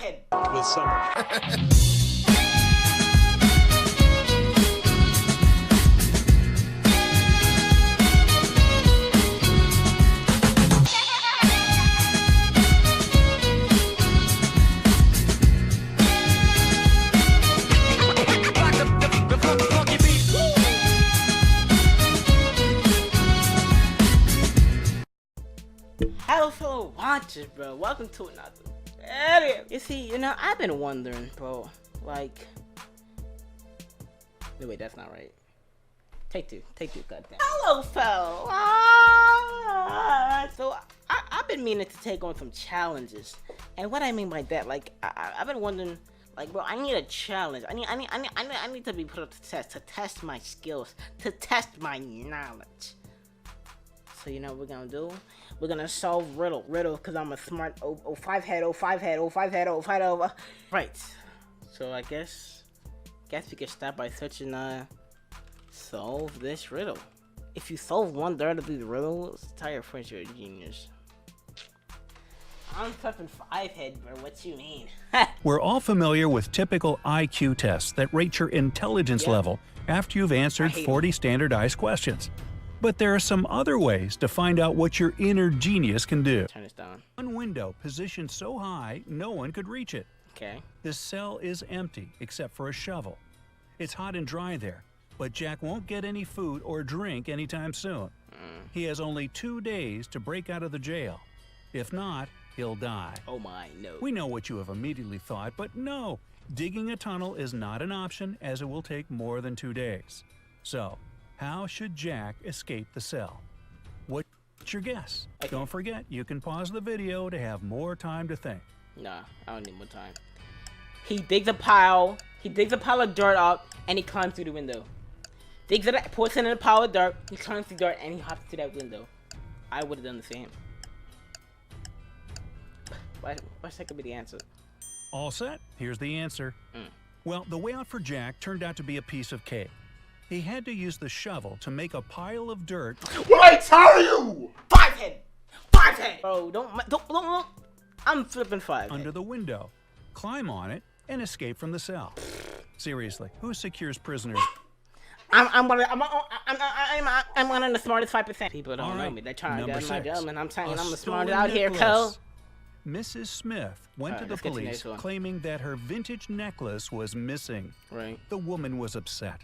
5-head. With summer. Hello fellow watchers, bro. Welcome to another video. You see, I've been wondering, bro, like... No, wait, that's not right. Take two, goddamn. Hello fellow. So, I've been meaning to take on some challenges. And what I mean by that, like, I've been wondering, like, bro, I need a challenge. I need to be put up to test my skills, to test my knowledge. So you know what we're gonna do? We're gonna solve riddle, cause I'm a smart 5-head. Right. So I guess we can start by searching solve this riddle. If you solve 1/3 of these riddles, tell your friends you're a genius. I'm flipping 5-head, bro. What you mean? We're all familiar with typical IQ tests that rate your intelligence level after you've answered 40 standardized questions. But there are some other ways to find out what your inner genius can do. Turn this down. One window positioned so high no one could reach it. Okay. This cell is empty except for a shovel. It's hot and dry there, but Jack won't get any food or drink anytime soon. He has only 2 days to break out of the jail. If not, he'll die. Oh my, no. We know what you have immediately thought, but no, digging a tunnel is not an option as it will take more than 2 days. So, how should Jack escape the cell? What's your guess? Okay. Don't forget, you can pause the video to have more time to think. Nah, I don't need more time. He digs a pile of dirt up, and he climbs through the window. Puts it in a pile of dirt, he climbs through dirt, and he hops through that window. I would have done the same. What's that could be the answer? All set? Here's the answer. Well, the way out for Jack turned out to be a piece of cake. He had to use the shovel to make a pile of dirt. What I tell you? 5-head! Bro, don't. I'm flipping 5. Under the window, climb on it, and escape from the cell. Seriously, who secures prisoners? I'm one of the smartest 5%. People don't know me. They're trying to get my job, and I'm telling you, I'm the smartest out here, cuz. Mrs. Smith went to the police claiming that her vintage necklace was missing. Right. The woman was upset.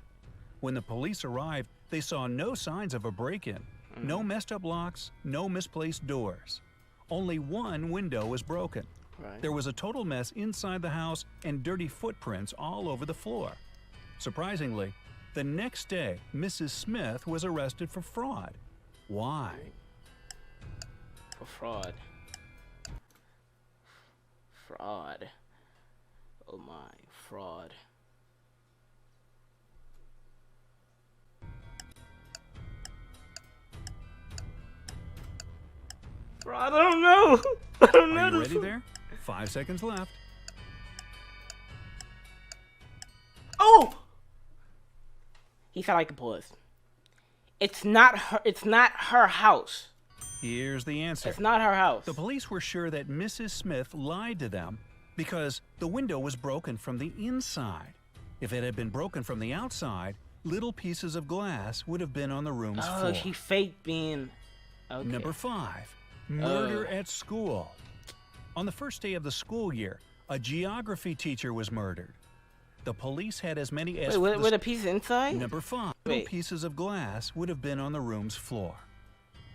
When the police arrived, they saw no signs of a break-in. No messed up locks, no misplaced doors. Only one window was broken. Right. There was a total mess inside the house and dirty footprints all over the floor. Surprisingly, the next day, Mrs. Smith was arrested for fraud. Why? For fraud. Fraud. Oh my, fraud. I don't know. I don't know. Are you ready there? 5 seconds left. Oh! He felt like a pause. It's not her house. Here's the answer. It's not her house. The police were sure that Mrs. Smith lied to them because the window was broken from the inside. If it had been broken from the outside, little pieces of glass would have been on the room's floor. Oh, she faked being... Okay. Number 5. Murder at school. On the first day of the school year, a geography teacher was murdered. The police had as many as... Wait, with a piece inside? Number 5. Little pieces of glass would have been on the room's floor.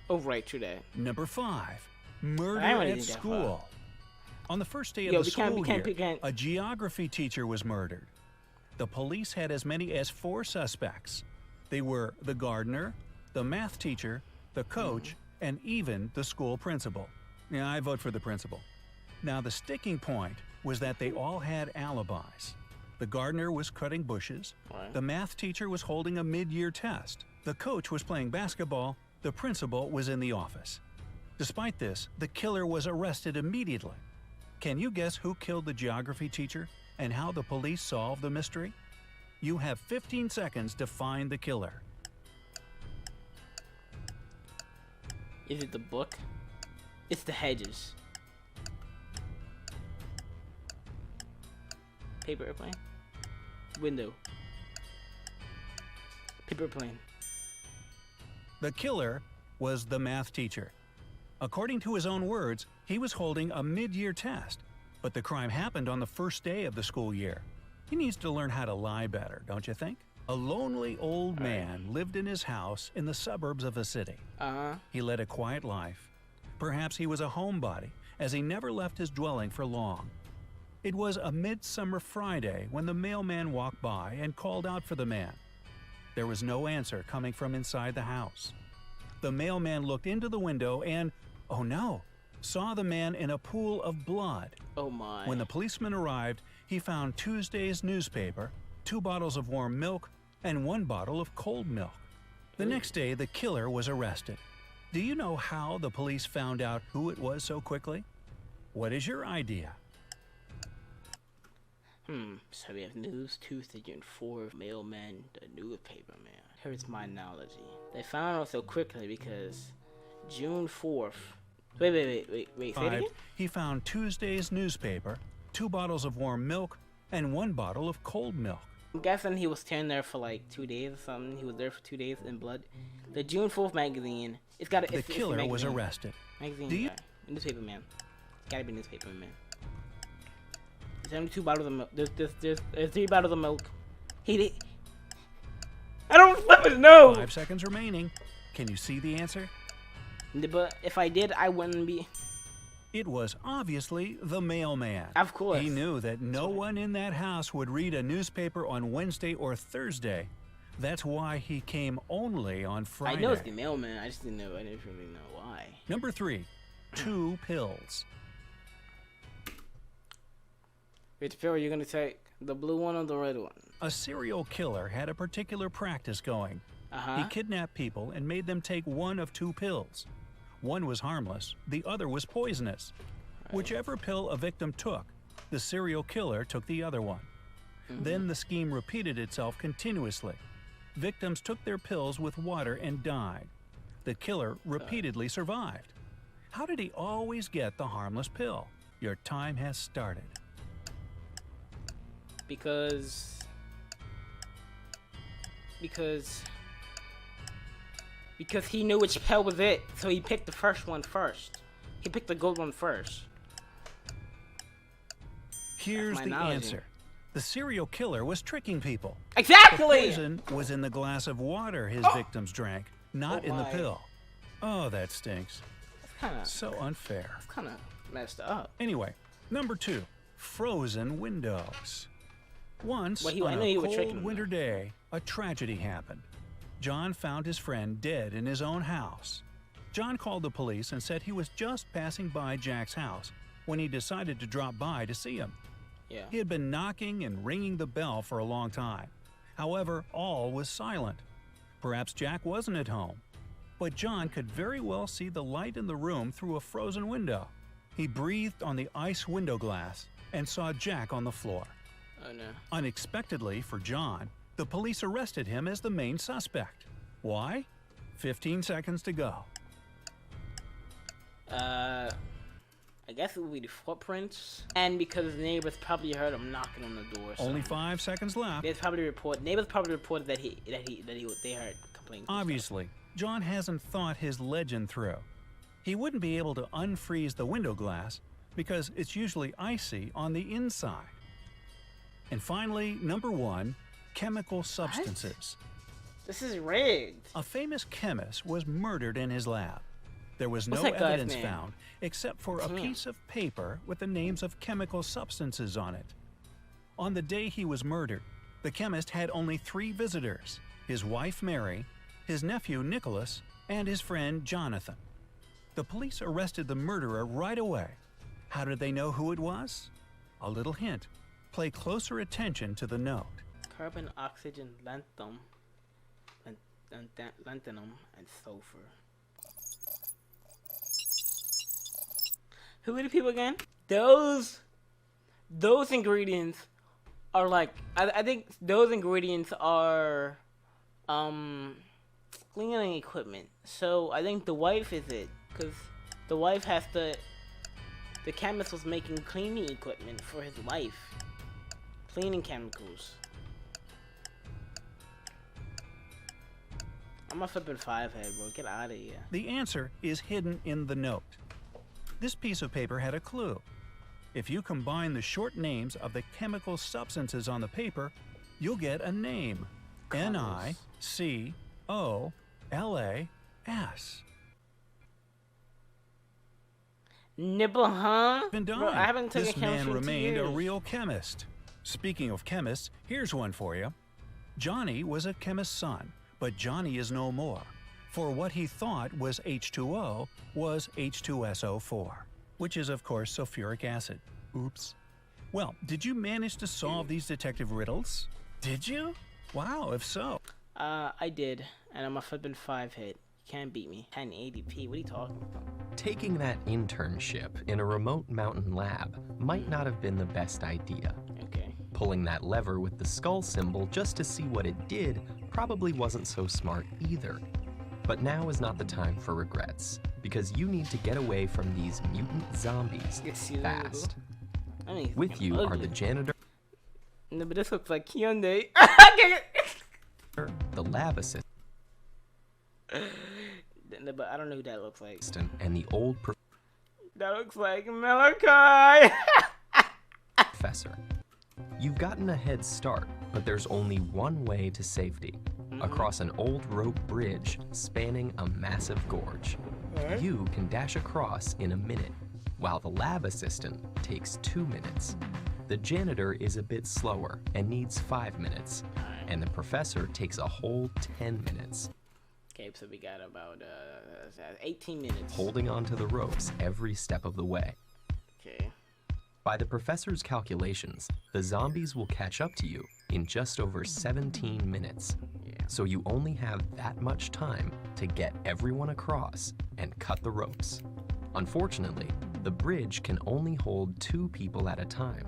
Oh, right, true that. Number 5. Murder at school. On the first day of the school year, a geography teacher was murdered. The police had as many as 4 suspects. They were the gardener, the math teacher, the coach, and even the school principal. Yeah, I vote for the principal. Now, the sticking point was that they all had alibis. The gardener was cutting bushes. The math teacher was holding a mid-year test. The coach was playing basketball. The principal was in the office. Despite this, the killer was arrested immediately. Can you guess who killed the geography teacher and how the police solved the mystery? You have 15 seconds to find the killer. Is it the book? It's the hedges. Paper airplane. Window. Paper airplane. The killer was the math teacher. According to his own words, he was holding a mid-year test, but the crime happened on the first day of the school year. He needs to learn how to lie better, don't you think? A lonely old man lived in his house in the suburbs of a city. He led a quiet life. Perhaps he was a homebody, as he never left his dwelling for long. It was a midsummer Friday when the mailman walked by and called out for the man. There was no answer coming from inside the house. The mailman looked into the window and, oh no, saw the man in a pool of blood. Oh my. When the policeman arrived, he found Tuesday's newspaper, 2 bottles of warm milk, and 1 bottle of cold milk. The next day, the killer was arrested. Do you know how the police found out who it was so quickly? What is your idea? So we have news, Tuesday, June 4th, mailman, the newspaper man. Here's my analogy. They found out so quickly because June 4th. Wait, say it again? He found Tuesday's newspaper, 2 bottles of warm milk, and 1 bottle of cold milk. I'm guessing he was staying there for like 2 days or something. He was there for 2 days in blood. The June 4th magazine. The killer was arrested. Magazine guy. Newspaper man. Gotta be newspaper man. There's only 2 bottles of milk. There's 3 bottles of milk. I don't flipping know. 5 seconds remaining. Can you see the answer? But if I did, I wouldn't be. It was obviously the mailman. Of course. He knew that no one in that house would read a newspaper on Wednesday or Thursday. That's why he came only on Friday. I know it's the mailman. I just didn't know. I didn't really know why. Number 3, 2 pills. Which pill are you gonna take? The blue one or the red one? A serial killer had a particular practice going. He kidnapped people and made them take one of 2 pills. One was harmless, the other was poisonous. Whichever pill a victim took, the serial killer took the other one. Then the scheme repeated itself continuously. Victims took their pills with water and died. The killer repeatedly survived. How did he always get the harmless pill? Your time has started. Because he knew which pill was it, so he picked the first one first. He picked the gold one first. Here's the answer. The serial killer was tricking people. Exactly! The poison was in the glass of water his victims drank, not in the pill. Oh, that stinks. So unfair. It's kind of messed up. Anyway, number 2, frozen windows. Once, I on know a you were tricking cold him, winter day, a tragedy happened. John found his friend dead in his own house. John called the police and said he was just passing by Jack's house when he decided to drop by to see him. Yeah. He had been knocking and ringing the bell for a long time. However, all was silent. Perhaps Jack wasn't at home. But John could very well see the light in the room through a frozen window. He breathed on the ice window glass and saw Jack on the floor. Oh no. Unexpectedly for John, the police arrested him as the main suspect. Why? 15 seconds to go. I guess it would be the footprints, and because the neighbors probably heard him knocking on the door. Only 5 seconds left. Neighbors probably reported that they heard complaints. Obviously, John hasn't thought his legend through. He wouldn't be able to unfreeze the window glass because it's usually icy on the inside. And finally, number 1, chemical substances. This is rigged. A famous chemist was murdered in his lab. There was no What's that guy's evidence name? found except for a piece of paper with the names of chemical substances on it. On the day he was murdered, the chemist had only 3 visitors: his wife Mary, his nephew Nicholas, and his friend Jonathan. The police arrested the murderer right away. How did they know who it was? A little hint. Pay closer attention to the note. Carbon, oxygen, lanthanum, and sulfur. Who are the people again? Those ingredients are like, I think those ingredients are cleaning equipment. So I think the wife is it, because the wife has the chemist was making cleaning equipment for his wife. Cleaning chemicals. I'm a flipping 5-head, bro. Get out of here. The answer is hidden in the note. This piece of paper had a clue. If you combine the short names of the chemical substances on the paper, you'll get a name. Nicolas. Nibble, huh? Bro, I haven't taken this man remained a real chemist. Speaking of chemists, here's one for you. Johnny was a chemist's son, but Johnny is no more. For what he thought was H2O was H2SO4, which is, of course, sulfuric acid. Oops. Well, did you manage to solve these detective riddles? Did you? Wow, if so. I did, and I'm a flipping 5-head. You can't beat me. 1080p, what are you talking about? Taking that internship in a remote mountain lab might not have been the best idea. Okay. Pulling that lever with the skull symbol just to see what it did probably wasn't so smart either. But now is not the time for regrets, because you need to get away from these mutant zombies fast. With you are the janitor, no, but this looks like Hyundai. the lab assistant, but I don't know who that looks like. And the old that looks like Malachi. professor. You've gotten a head start, but there's only one way to safety. Across an old rope bridge spanning a massive gorge. You can dash across in a minute, while the lab assistant takes 2 minutes. The janitor is a bit slower and needs 5 minutes, and the professor takes a whole 10 minutes. Okay, so we got about 18 minutes. Holding onto the ropes every step of the way. Okay. By the professor's calculations, the zombies will catch up to you in just over 17 minutes. So you only have that much time to get everyone across and cut the ropes. Unfortunately, the bridge can only hold 2 people at a time.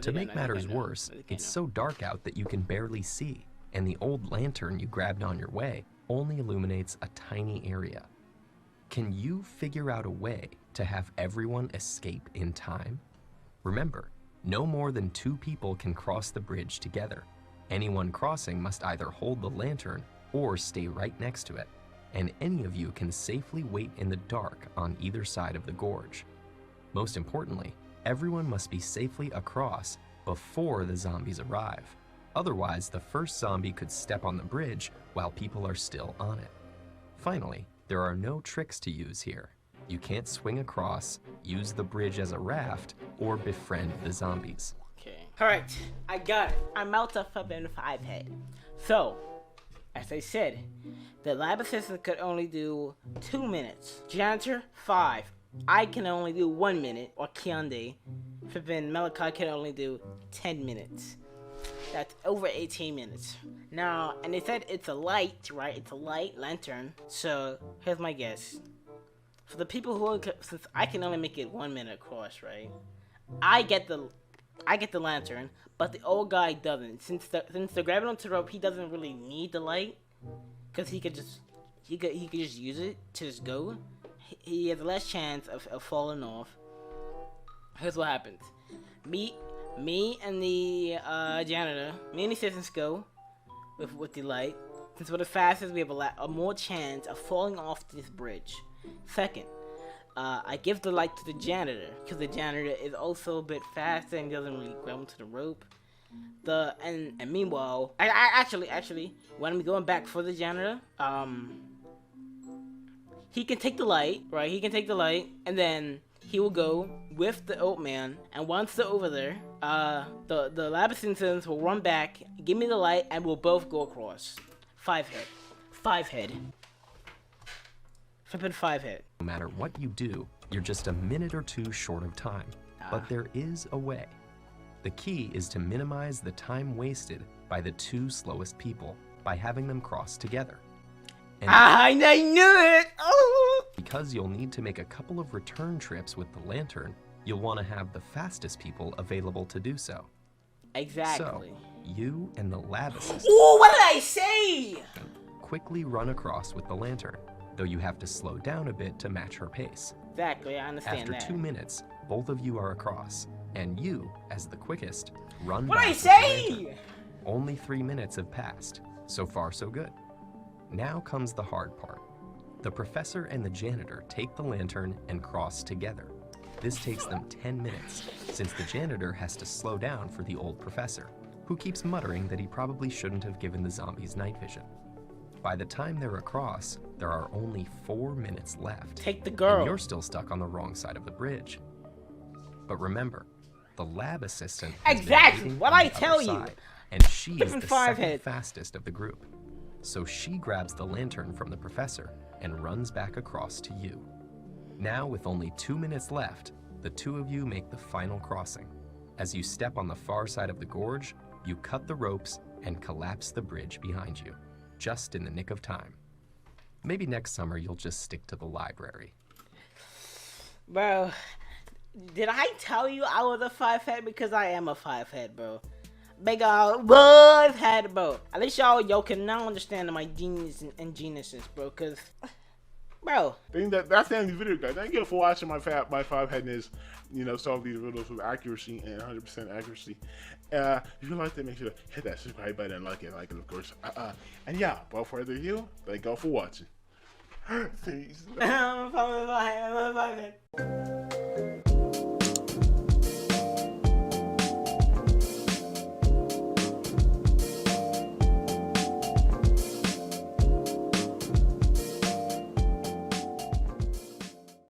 To make matters worse, it's so dark out that you can barely see, and the old lantern you grabbed on your way only illuminates a tiny area. Can you figure out a way to have everyone escape in time? Remember, no more than 2 people can cross the bridge together. Anyone crossing must either hold the lantern or stay right next to it, and any of you can safely wait in the dark on either side of the gorge. Most importantly, everyone must be safely across before the zombies arrive. Otherwise, the first zombie could step on the bridge while people are still on it. Finally, there are no tricks to use here. You can't swing across, use the bridge as a raft, or befriend the zombies. Okay. Alright, I got it. I'm out of flipping 5-head. So, as I said, the lab assistant could only do 2 minutes. Janitor, 5. I can only do 1 minute, or Kyande. Flipping Malachi can only do 10 minutes. That's over 18 minutes. Now, and they said it's a light, right? It's a light lantern. So, here's my guess. For the people who, since I can only make it 1 minute across, right? I get the lantern, but the old guy doesn't. Since they're grabbing onto the rope, he doesn't really need the light, cause he could just use it to just go. He has less chance of falling off. Here's what happens. Me and the janitor, me and the assistants go with the light. Since we're the fastest, we have a more chance of falling off this bridge. Second, I give the light to the janitor, because the janitor is also a bit faster and doesn't really grab onto the rope. And meanwhile, I actually, when I'm going back for the janitor, he can take the light, right? He can take the light, and then he will go with the old man, and once they're over there, the lab assistants will run back, give me the light, and we'll both go across. 5-head. Flippin' 5-head. No matter what you do, you're just a minute or 2 short of time. But there is a way. The key is to minimize the time wasted by the 2 slowest people by having them cross together. And I knew it! Oh! Because you'll need to make a couple of return trips with the lantern, you'll want to have the fastest people available to do so. Exactly. So, you and the lab assistant what did I say? quickly run across with the lantern. though you have to slow down a bit to match her pace. Exactly, I understand After that. 2 minutes, both of you are across, and you, as the quickest, run What back I with the say? lantern. Only 3 minutes have passed. So far, so good. Now comes the hard part. The professor and the janitor take the lantern and cross together. This takes them 10 minutes, since the janitor has to slow down for the old professor, who keeps muttering that he probably shouldn't have given the zombies night vision. By the time they're across, there are only 4 minutes left. Take the girl. And you're still stuck on the wrong side of the bridge. But remember, the lab assistant has exactly been what on I the tell other you. side, and she is the Five second head. fastest of the group. So she grabs the lantern from the professor and runs back across to you. Now, with only 2 minutes left, the two of you make the final crossing. As you step on the far side of the gorge, you cut the ropes and collapse the bridge behind you, just in the nick of time. Maybe next summer you'll just stick to the library. Bro, did I tell you I was a 5 head? Because I am a 5 head, bro. Big old 5 head, bro. At least y'all can now understand my genius and geniuses, bro. Cause, bro. I think that's the end of the video, guys. Thank you for watching my 5-headness, solve these riddles with accuracy and 100% accuracy. If you like it, make sure to hit that subscribe button and like it, of course. And yeah, without further ado, thank you all for watching. Peace. I'm a 5 head.